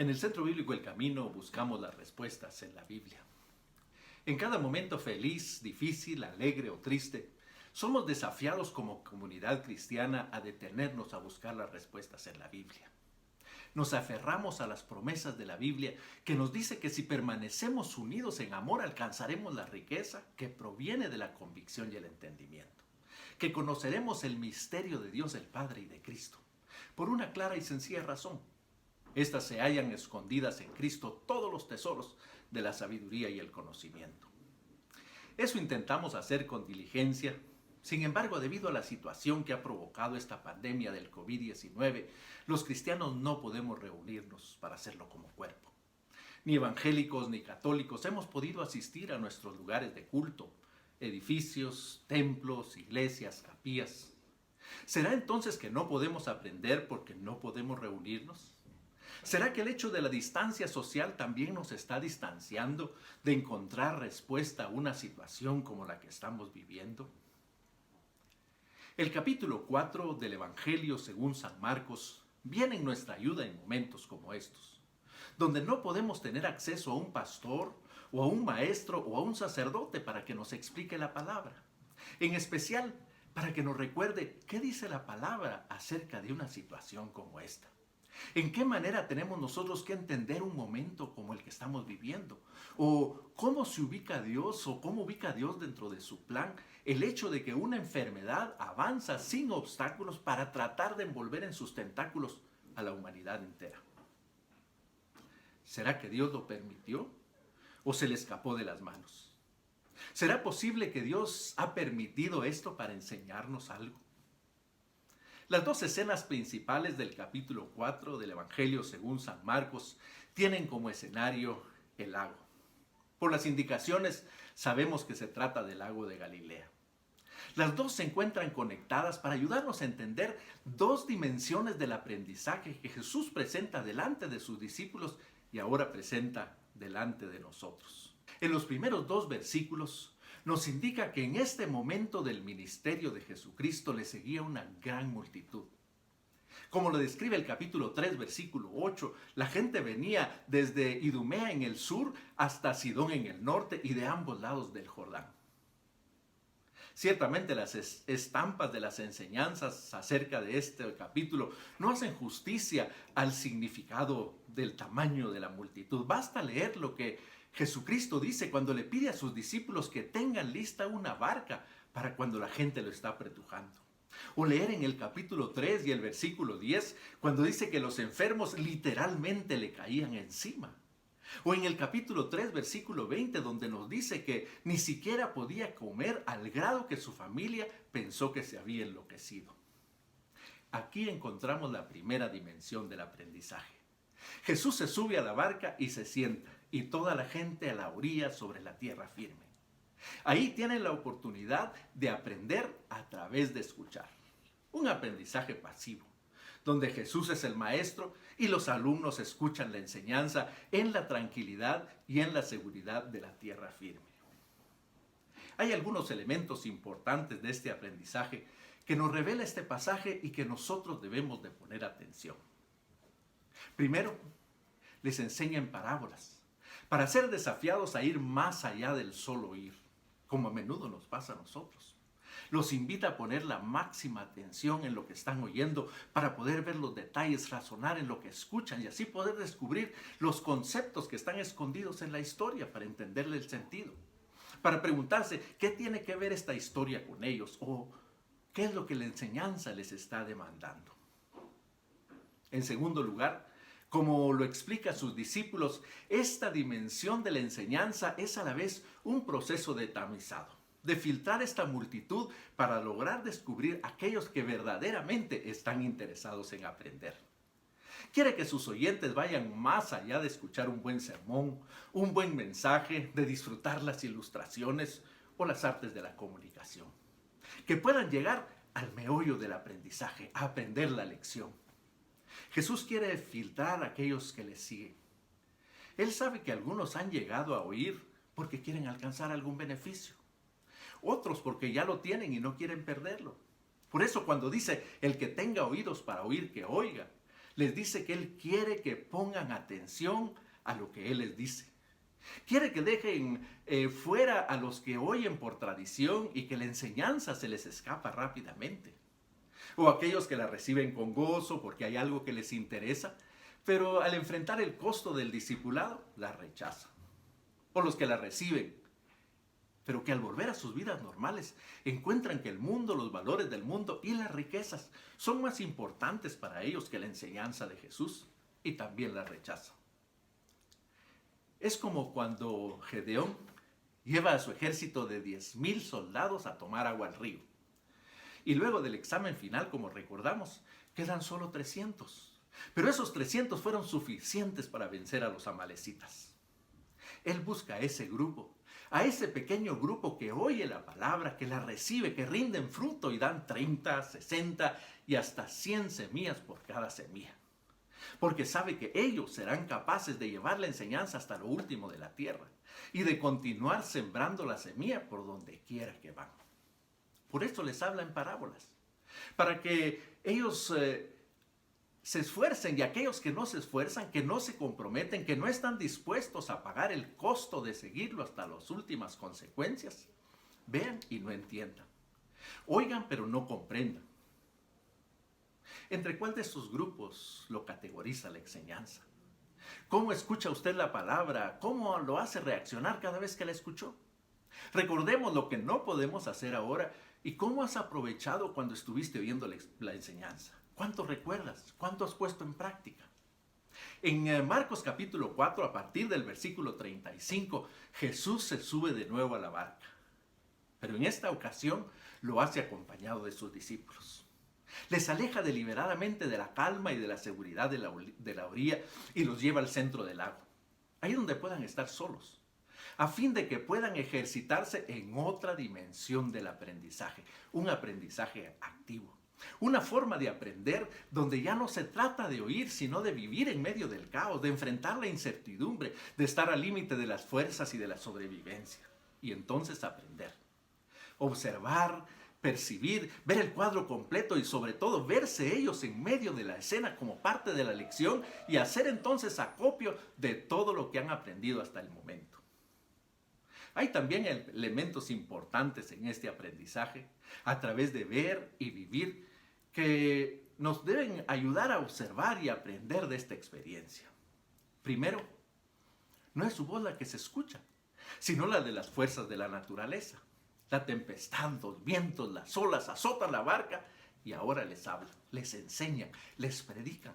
En el Centro Bíblico El Camino buscamos las respuestas en la Biblia. En cada momento feliz, difícil, alegre o triste, somos desafiados como comunidad cristiana a detenernos a buscar las respuestas en la Biblia. Nos aferramos a las promesas de la Biblia que nos dice que si permanecemos unidos en amor alcanzaremos la riqueza que proviene de la convicción y el entendimiento, que conoceremos el misterio de Dios el Padre y de Cristo, por una clara y sencilla razón. Estas se hallan escondidas en Cristo todos los tesoros de la sabiduría y el conocimiento. Eso intentamos hacer con diligencia. Sin embargo, debido a la situación que ha provocado esta pandemia del COVID-19, los cristianos no podemos reunirnos para hacerlo como cuerpo. Ni evangélicos ni católicos hemos podido asistir a nuestros lugares de culto, edificios, templos, iglesias, capillas. ¿Será entonces que no podemos aprender porque no podemos reunirnos? ¿Será que el hecho de la distancia social también nos está distanciando de encontrar respuesta a una situación como la que estamos viviendo? El capítulo 4 del Evangelio según San Marcos viene en nuestra ayuda en momentos como estos, donde no podemos tener acceso a un pastor o a un maestro o a un sacerdote para que nos explique la palabra. En especial, para que nos recuerde qué dice la palabra acerca de una situación como esta. ¿En qué manera tenemos nosotros que entender un momento como el que estamos viviendo? ¿O cómo se ubica Dios o cómo ubica Dios dentro de su plan el hecho de que una enfermedad avanza sin obstáculos para tratar de envolver en sus tentáculos a la humanidad entera? ¿Será que Dios lo permitió o se le escapó de las manos? ¿Será posible que Dios ha permitido esto para enseñarnos algo? Las dos escenas principales del capítulo 4 del Evangelio según San Marcos tienen como escenario el lago. Por las indicaciones sabemos que se trata del lago de Galilea. Las dos se encuentran conectadas para ayudarnos a entender dos dimensiones del aprendizaje que Jesús presenta delante de sus discípulos y ahora presenta delante de nosotros. En los primeros dos versículos nos indica que en este momento del ministerio de Jesucristo le seguía una gran multitud. Como lo describe el capítulo 3, versículo 8, la gente venía desde Idumea en el sur hasta Sidón en el norte y de ambos lados del Jordán. Ciertamente las estampas de las enseñanzas acerca de este capítulo no hacen justicia al significado del tamaño de la multitud. Basta leer lo que Jesucristo dice cuando le pide a sus discípulos que tengan lista una barca para cuando la gente lo está apretujando. O leer en el capítulo 3 y el versículo 10 cuando dice que los enfermos literalmente le caían encima. O en el capítulo 3 versículo 20 donde nos dice que ni siquiera podía comer al grado que su familia pensó que se había enloquecido. Aquí encontramos la primera dimensión del aprendizaje. Jesús se sube a la barca y se sienta, y toda la gente a la orilla sobre la tierra firme. Ahí tienen la oportunidad de aprender a través de escuchar. Un aprendizaje pasivo, donde Jesús es el maestro y los alumnos escuchan la enseñanza en la tranquilidad y en la seguridad de la tierra firme. Hay algunos elementos importantes de este aprendizaje que nos revela este pasaje y que nosotros debemos de poner atención. Primero, les enseña en parábolas, para ser desafiados a ir más allá del solo oír, como a menudo nos pasa a nosotros. Los invita a poner la máxima atención en lo que están oyendo para poder ver los detalles, razonar en lo que escuchan y así poder descubrir los conceptos que están escondidos en la historia para entenderle el sentido. Para preguntarse qué tiene que ver esta historia con ellos o qué es lo que la enseñanza les está demandando. En segundo lugar, como lo explica a sus discípulos, esta dimensión de la enseñanza es a la vez un proceso de tamizado, de filtrar esta multitud para lograr descubrir aquellos que verdaderamente están interesados en aprender. Quiere que sus oyentes vayan más allá de escuchar un buen sermón, un buen mensaje, de disfrutar las ilustraciones o las artes de la comunicación. Que puedan llegar al meollo del aprendizaje, a aprender la lección. Jesús quiere filtrar a aquellos que le siguen. Él sabe que algunos han llegado a oír porque quieren alcanzar algún beneficio. Otros porque ya lo tienen y no quieren perderlo. Por eso cuando dice, el que tenga oídos para oír, que oiga, Les dice que Él quiere que pongan atención a lo que Él les dice. Quiere que dejen fuera a los que oyen por tradición y que la enseñanza se les escapa rápidamente. O aquellos que la reciben con gozo porque hay algo que les interesa, pero al enfrentar el costo del discipulado, la rechazan. O los que la reciben, pero que al volver a sus vidas normales encuentran que el mundo, los valores del mundo y las riquezas son más importantes para ellos que la enseñanza de Jesús, y también la rechazan. Es como cuando Gedeón lleva a su ejército de 10,000 soldados a tomar agua al río. Y luego del examen final, como recordamos, quedan solo 300. Pero esos 300 fueron suficientes para vencer a los amalecitas. Él busca a ese grupo, a ese pequeño grupo que oye la palabra, que la recibe, que rinden fruto y dan 30, 60 y hasta 100 semillas por cada semilla. Porque sabe que ellos serán capaces de llevar la enseñanza hasta lo último de la tierra y de continuar sembrando la semilla por donde quiera que van. Por eso les habla en parábolas, para que ellos se esfuercen, y aquellos que no se esfuerzan, que no se comprometen, que no están dispuestos a pagar el costo de seguirlo hasta las últimas consecuencias, vean y no entiendan. Oigan pero no comprendan. ¿Entre cuál de estos grupos lo categoriza la enseñanza? ¿Cómo escucha usted la palabra? ¿Cómo lo hace reaccionar cada vez que la escuchó? Recordemos lo que no podemos hacer ahora y cómo has aprovechado cuando estuviste oyendo la enseñanza. ¿Cuánto recuerdas? ¿Cuánto has puesto en práctica? En Marcos capítulo 4, a partir del versículo 35, Jesús se sube de nuevo a la barca. Pero en esta ocasión lo hace acompañado de sus discípulos. Les aleja deliberadamente de la calma y de la seguridad de la orilla y los lleva al centro del lago, ahí donde puedan estar solos, a fin de que puedan ejercitarse en otra dimensión del aprendizaje, un aprendizaje activo. Una forma de aprender donde ya no se trata de oír, sino de vivir en medio del caos, de enfrentar la incertidumbre, de estar al límite de las fuerzas y de la sobrevivencia. Y entonces aprender, observar, percibir, ver el cuadro completo y sobre todo verse ellos en medio de la escena como parte de la lección y hacer entonces acopio de todo lo que han aprendido hasta el momento. Hay también elementos importantes en este aprendizaje a través de ver y vivir que nos deben ayudar a observar y aprender de esta experiencia. Primero, no es su voz la que se escucha, sino la de las fuerzas de la naturaleza. La tempestad, los vientos, las olas azotan la barca y ahora les hablan, les enseñan, les predican.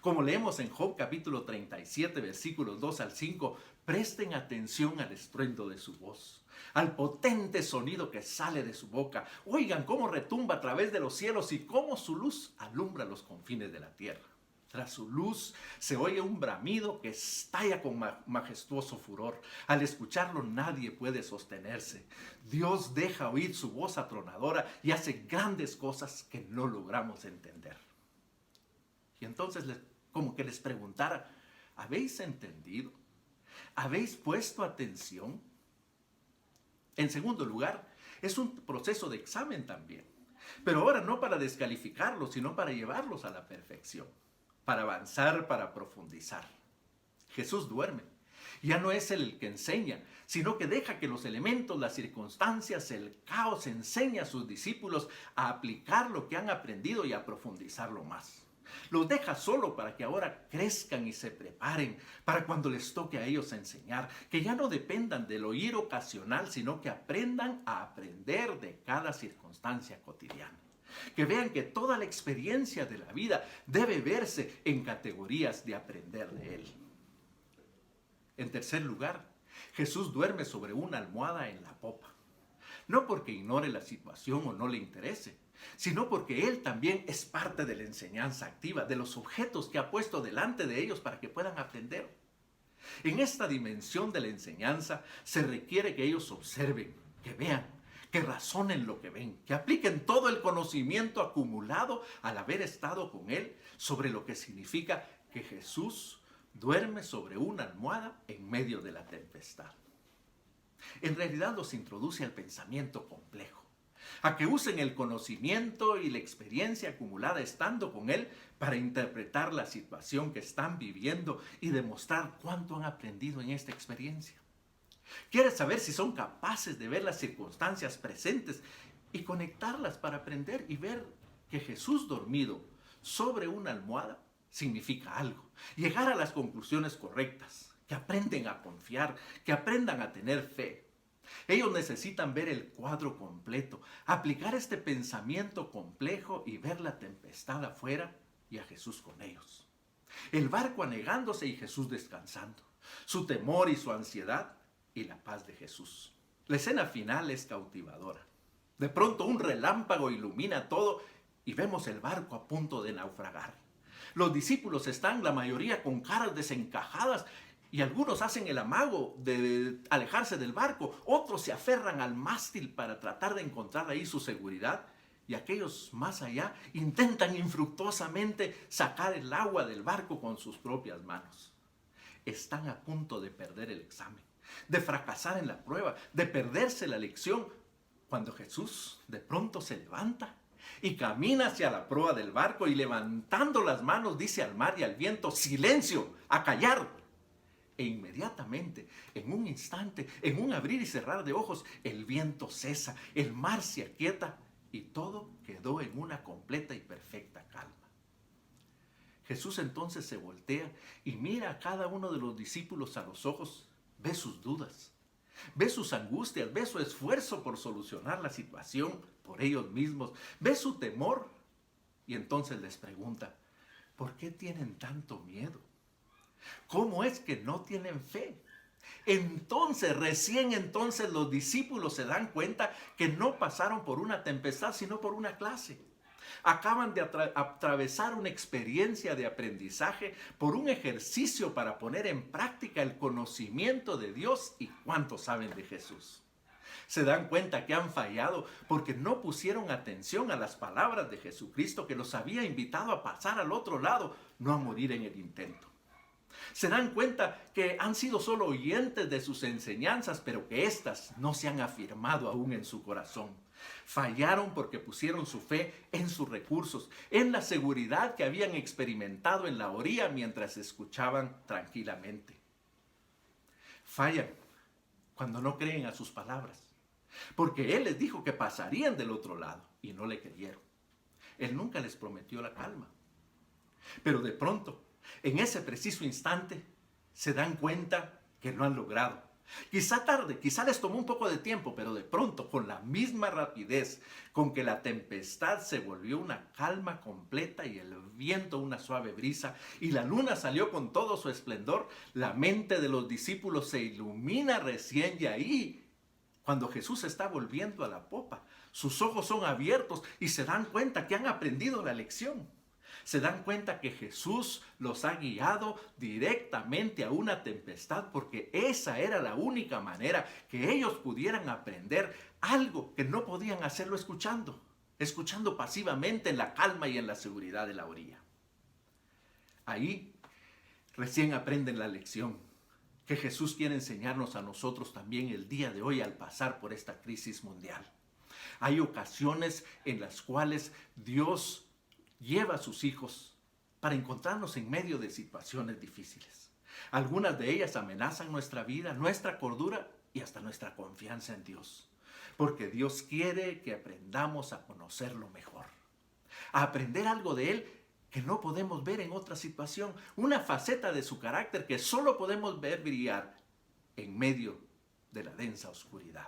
Como leemos en Job capítulo 37, versículos 2 al 5, presten atención al estruendo de su voz, al potente sonido que sale de su boca. Oigan cómo retumba a través de los cielos y cómo su luz alumbra los confines de la tierra. Tras su luz se oye un bramido que estalla con majestuoso furor. Al escucharlo nadie puede sostenerse. Dios deja oír su voz atronadora y hace grandes cosas que no logramos entender. Y entonces como que les preguntara, ¿habéis entendido? ¿Habéis puesto atención? En segundo lugar, es un proceso de examen también. Pero ahora no para descalificarlos, sino para llevarlos a la perfección. Para avanzar, para profundizar. Jesús duerme. Ya no es Él el que enseña, sino que deja que los elementos, las circunstancias, el caos enseñe a sus discípulos a aplicar lo que han aprendido y a profundizarlo más. Los deja solo para que ahora crezcan y se preparen para cuando les toque a ellos enseñar, que ya no dependan del oír ocasional, sino que aprendan a aprender de cada circunstancia cotidiana. Que vean que toda la experiencia de la vida debe verse en categorías de aprender de Él. En tercer lugar, Jesús duerme sobre una almohada en la popa. No porque ignore la situación o no le interese, sino porque Él también es parte de la enseñanza activa, de los objetos que ha puesto delante de ellos para que puedan aprender. En esta dimensión de la enseñanza se requiere que ellos observen, que vean, que razonen lo que ven, que apliquen todo el conocimiento acumulado al haber estado con Él sobre lo que significa que Jesús duerme sobre una almohada en medio de la tempestad. En realidad los introduce al pensamiento complejo, a que usen el conocimiento y la experiencia acumulada estando con Él para interpretar la situación que están viviendo y demostrar cuánto han aprendido en esta experiencia. ¿Quieres saber si son capaces de ver las circunstancias presentes y conectarlas para aprender y ver que Jesús dormido sobre una almohada significa algo? Llegar a las conclusiones correctas, que aprenden a confiar, que aprendan a tener fe. Ellos necesitan ver el cuadro completo, aplicar este pensamiento complejo y ver la tempestad afuera y a Jesús con ellos. El barco anegándose y Jesús descansando. Su temor y su ansiedad y la paz de Jesús. La escena final es cautivadora. De pronto un relámpago ilumina todo y vemos el barco a punto de naufragar. Los discípulos están, la mayoría, con caras desencajadas y algunos hacen el amago de alejarse del barco. Otros se aferran al mástil para tratar de encontrar ahí su seguridad. Y aquellos más allá intentan infructuosamente sacar el agua del barco con sus propias manos. Están a punto de perder el examen, de fracasar en la prueba, de perderse la lección, cuando Jesús de pronto se levanta y camina hacia la proa del barco y levantando las manos dice al mar y al viento: ¡silencio! ¡A callar! E inmediatamente, en un instante, en un abrir y cerrar de ojos, el viento cesa, el mar se aquieta y todo quedó en una completa y perfecta calma. Jesús entonces se voltea y mira a cada uno de los discípulos a los ojos, ve sus dudas, ve sus angustias, ve su esfuerzo por solucionar la situación por ellos mismos, ve su temor y entonces les pregunta: ¿por qué tienen tanto miedo? ¿Cómo es que no tienen fe? Recién entonces los discípulos se dan cuenta que no pasaron por una tempestad, sino por una clase. Acaban de atravesar una experiencia de aprendizaje por un ejercicio para poner en práctica el conocimiento de Dios y cuánto saben de Jesús. Se dan cuenta que han fallado porque no pusieron atención a las palabras de Jesucristo que los había invitado a pasar al otro lado, no a morir en el intento. Se dan cuenta que han sido solo oyentes de sus enseñanzas, pero que éstas no se han afirmado aún en su corazón. Fallaron porque pusieron su fe en sus recursos, en la seguridad que habían experimentado en la orilla mientras escuchaban tranquilamente. Fallan cuando no creen a sus palabras, porque Él les dijo que pasarían del otro lado y no le creyeron. Él nunca les prometió la calma. Pero de pronto, en ese preciso instante, se dan cuenta que lo han logrado. Quizá tarde, quizá les tomó un poco de tiempo, pero de pronto, con la misma rapidez con que la tempestad se volvió una calma completa y el viento una suave brisa y la luna salió con todo su esplendor, la mente de los discípulos se ilumina recién y ahí, cuando Jesús está volviendo a la popa, sus ojos son abiertos y se dan cuenta que han aprendido la lección. Se dan cuenta que Jesús los ha guiado directamente a una tempestad porque esa era la única manera que ellos pudieran aprender algo que no podían hacerlo escuchando pasivamente en la calma y en la seguridad de la orilla. Ahí recién aprenden la lección que Jesús quiere enseñarnos a nosotros también el día de hoy al pasar por esta crisis mundial. Hay ocasiones en las cuales Dios lleva a sus hijos para encontrarnos en medio de situaciones difíciles. Algunas de ellas amenazan nuestra vida, nuestra cordura y hasta nuestra confianza en Dios. Porque Dios quiere que aprendamos a conocerlo mejor. A aprender algo de Él que no podemos ver en otra situación. Una faceta de su carácter que solo podemos ver brillar en medio de la densa oscuridad.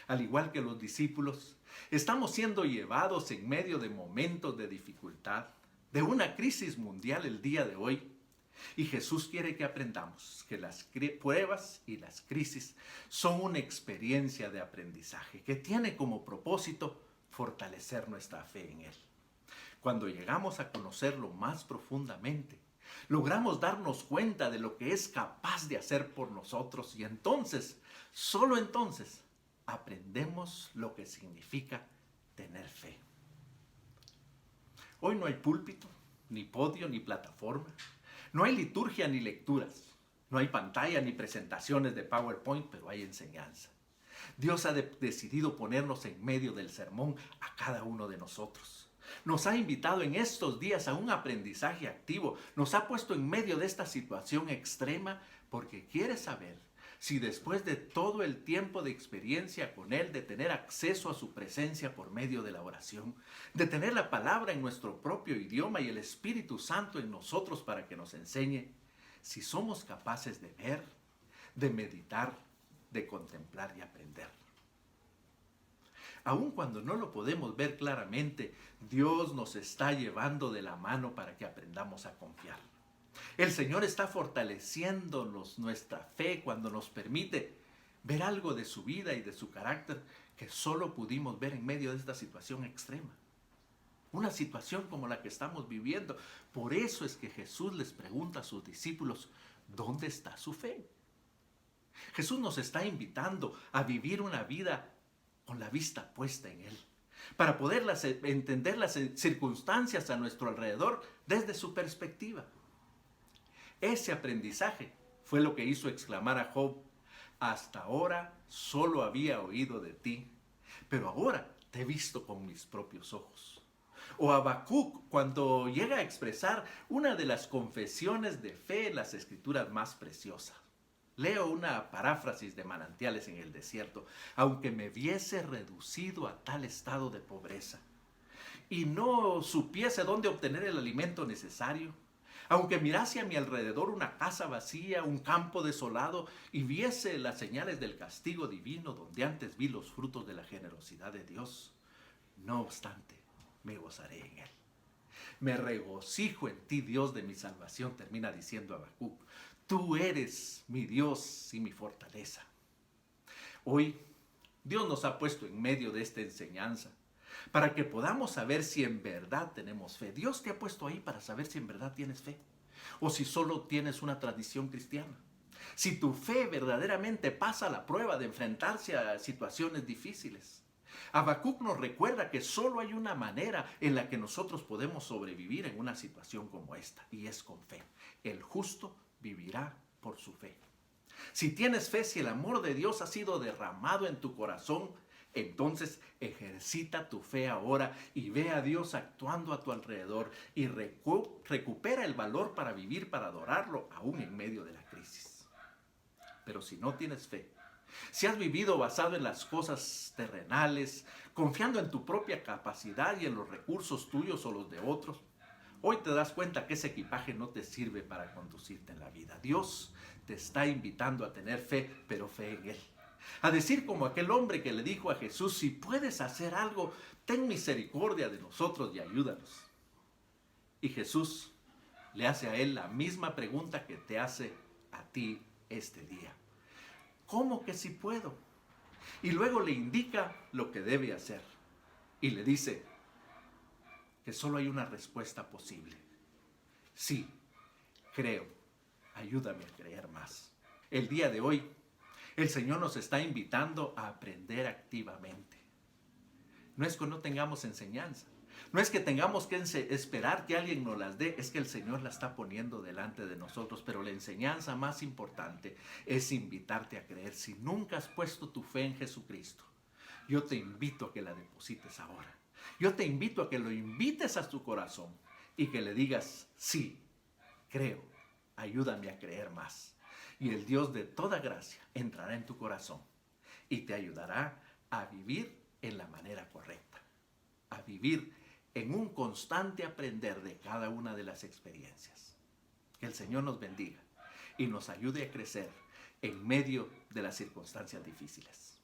Al igual que los discípulos, estamos siendo llevados en medio de momentos de dificultad, de una crisis mundial el día de hoy. Y Jesús quiere que aprendamos que las pruebas y las crisis son una experiencia de aprendizaje que tiene como propósito fortalecer nuestra fe en Él. Cuando llegamos a conocerlo más profundamente, logramos darnos cuenta de lo que es capaz de hacer por nosotros y entonces, solo entonces, aprendemos lo que significa tener fe. Hoy no hay púlpito, ni podio, ni plataforma. No hay liturgia ni lecturas. No hay pantalla ni presentaciones de PowerPoint, pero hay enseñanza. Dios ha decidido ponernos en medio del sermón a cada uno de nosotros. Nos ha invitado en estos días a un aprendizaje activo. Nos ha puesto en medio de esta situación extrema porque quiere saber si después de todo el tiempo de experiencia con Él, de tener acceso a su presencia por medio de la oración, de tener la palabra en nuestro propio idioma y el Espíritu Santo en nosotros para que nos enseñe, si somos capaces de ver, de meditar, de contemplar y aprender. Aun cuando no lo podemos ver claramente, Dios nos está llevando de la mano para que aprendamos a confiar. El Señor está fortaleciéndonos nuestra fe cuando nos permite ver algo de su vida y de su carácter que solo pudimos ver en medio de esta situación extrema. Una situación como la que estamos viviendo. Por eso es que Jesús les pregunta a sus discípulos, ¿dónde está su fe? Jesús nos está invitando a vivir una vida con la vista puesta en Él, para poder entender las circunstancias a nuestro alrededor desde su perspectiva. Ese aprendizaje fue lo que hizo exclamar a Job, hasta ahora solo había oído de ti, pero ahora te he visto con mis propios ojos. O Habacuc, cuando llega a expresar una de las confesiones de fe en las escrituras más preciosas. Leo una paráfrasis de Manantiales en el desierto. Aunque me viese reducido a tal estado de pobreza y no supiese dónde obtener el alimento necesario, aunque mirase a mi alrededor una casa vacía, un campo desolado y viese las señales del castigo divino donde antes vi los frutos de la generosidad de Dios, no obstante, me gozaré en Él. Me regocijo en ti, Dios de mi salvación, termina diciendo Habacuc. Tú eres mi Dios y mi fortaleza. Hoy, Dios nos ha puesto en medio de esta enseñanza para que podamos saber si en verdad tenemos fe. Dios te ha puesto ahí para saber si en verdad tienes fe o si solo tienes una tradición cristiana. Si tu fe verdaderamente pasa la prueba de enfrentarse a situaciones difíciles. Habacuc nos recuerda que solo hay una manera en la que nosotros podemos sobrevivir en una situación como esta, y es con fe. El justo vivirá por su fe. Si tienes fe, si el amor de Dios ha sido derramado en tu corazón, entonces ejercita tu fe ahora y ve a Dios actuando a tu alrededor y recupera el valor para vivir, para adorarlo, aún en medio de la crisis. Pero si no tienes fe, si has vivido basado en las cosas terrenales, confiando en tu propia capacidad y en los recursos tuyos o los de otros, hoy te das cuenta que ese equipaje no te sirve para conducirte en la vida. Dios te está invitando a tener fe, pero fe en Él. A decir como aquel hombre que le dijo a Jesús, si puedes hacer algo, ten misericordia de nosotros y ayúdanos. Y Jesús le hace a él la misma pregunta que te hace a ti este día. ¿Cómo que si puedo? Y luego le indica lo que debe hacer. Y le dice que solo hay una respuesta posible. Sí, creo. Ayúdame a creer más. El día de hoy, el Señor nos está invitando a aprender activamente. No es que no tengamos enseñanza. No es que tengamos que esperar que alguien nos las dé. Es que el Señor la está poniendo delante de nosotros. Pero la enseñanza más importante es invitarte a creer. Si nunca has puesto tu fe en Jesucristo, yo te invito a que la deposites ahora. Yo te invito a que lo invites a tu corazón y que le digas, sí, creo, ayúdame a creer más. Y el Dios de toda gracia entrará en tu corazón y te ayudará a vivir en la manera correcta, a vivir en un constante aprender de cada una de las experiencias. Que el Señor nos bendiga y nos ayude a crecer en medio de las circunstancias difíciles.